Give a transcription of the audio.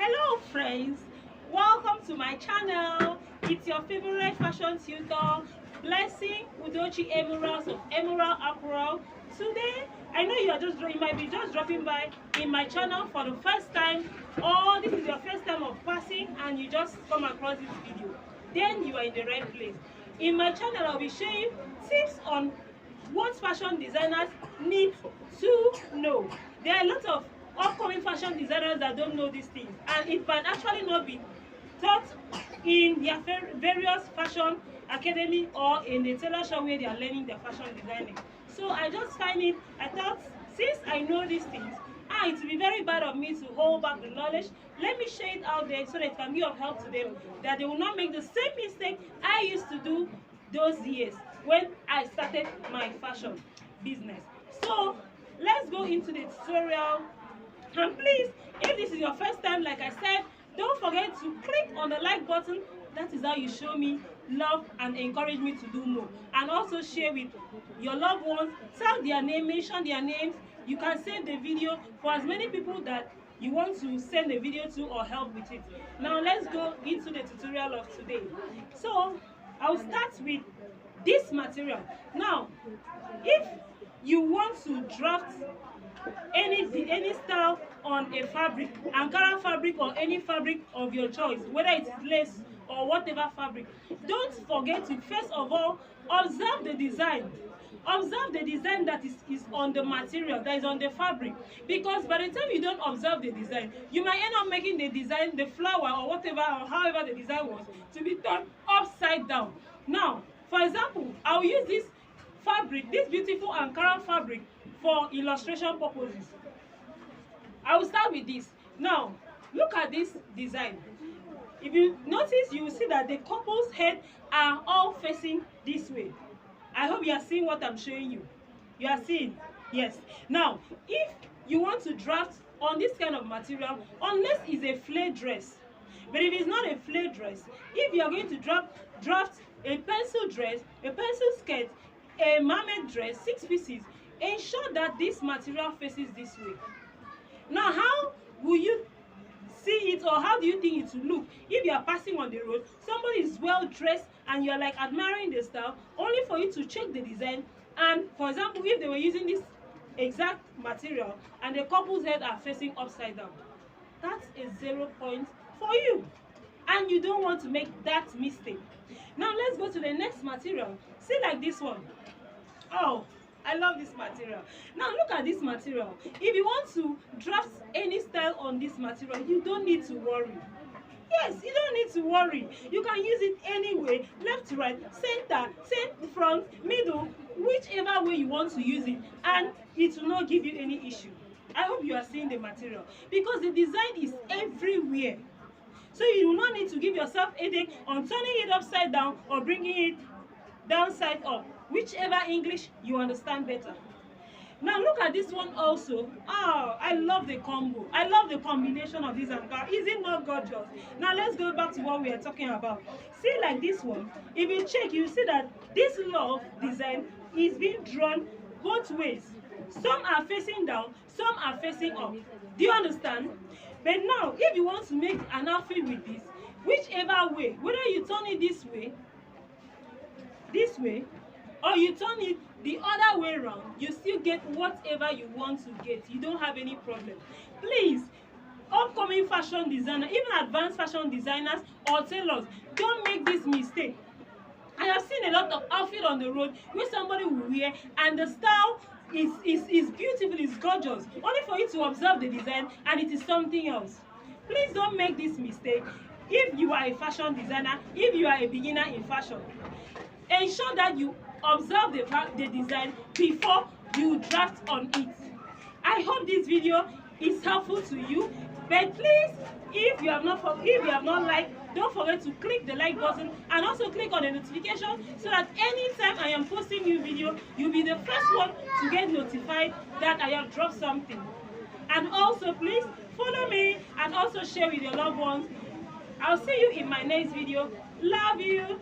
Hello friends, welcome to my channel. It's your favorite fashion tutor, Blessing Udochi Emeralds of Emeralds'apparel. Today, I know you might be just dropping by in my channel for the first time, or this is your first time of passing and you just come across this video. Then you are in the right place. In my channel, I'll be sharing tips on what fashion designers need to know. There are a lot of upcoming fashion designers that don't know these things, and it might actually not be taught in their various fashion academy or in the tailor shop where they are learning their fashion designing. So I thought since I know these things, it will be very bad of me to hold back the knowledge. Let me share it out there so that it can be of help to them, that they will not make the same mistake I used to do those years when I started my fashion business. So let's go into the tutorial. And please, if this is your first time, like I said, don't forget to click on the like button. That is how you show me love and encourage me to do more. And also share with your loved ones, tag their name, mention their names. You can save the video for as many people that you want to send the video to or help with it. Now let's go into the tutorial of today. So I'll start with this material. Now, if you want to draft any style on a fabric, Ankara fabric or any fabric of your choice, whether it's lace or whatever fabric, don't forget to first of all observe the design. Observe the design that is on the material, that is on the fabric, because by the time you don't observe the design, you might end up making the design, the flower or whatever or however the design was, to be turned upside down. Now, for example, I'll use this fabric, this beautiful Ankara fabric, for illustration purposes. I will start with this. Now, look at this design. If you notice, you will see that the couple's head are all facing this way. I hope you are seeing what I'm showing you. You are seeing? Yes. Now, if you want to draft on this kind of material, unless it's a flare dress, but if it's not a flare dress, if you are going to draft a pencil dress, a pencil skirt, a mermaid dress, 6 pieces, ensure that this material faces this way. Now, how will you see it, or how do you think it will look if you are passing on the road, somebody is well dressed and you are like admiring the style, only for you to check the design, and for example, if they were using this exact material and the couple's head are facing upside down, that's a 0 point for you, and you don't want to make that mistake. Now let's go to the next material. See, like this one. Oh, I love this material. Now look at this material. If you want to draft any style on this material, you don't need to worry. Yes, you don't need to worry. You can use it anyway, left, right, center, front, middle, whichever way you want to use it, and it will not give you any issue. I hope you are seeing the material, because the design is everywhere. So you do not need to give yourself a headache on turning it upside down or bringing it downside up, whichever English you understand better. Now look at this one also. Oh, I love the combo. I love the combination of this and that. Is it not gorgeous? Now let's go back to what we are talking about. See, like this one, if you check, you see that this love design is being drawn both ways. Some are facing down, some are facing up. Do you understand? But now, if you want to make an outfit with this, whichever way, whether you turn it this way, or you turn it the other way around, you still get whatever you want to get. You don't have any problem. Please, upcoming fashion designers, even advanced fashion designers or tailors, don't make this mistake. I have seen a lot of outfit on the road where somebody will wear and the style is beautiful, is gorgeous, only for you to observe the design and it is something else. Please don't make this mistake. If you are a fashion designer, if you are a beginner in fashion, ensure that you observe the design before you draft on it. I hope this video is helpful to you, but please, if you have not liked, don't forget to click the like button and also click on the notification so that anytime I am posting new video, you'll be the first one to get notified that I have dropped something. And also please follow me and also share with your loved ones. I'll see you in my next video. Love you.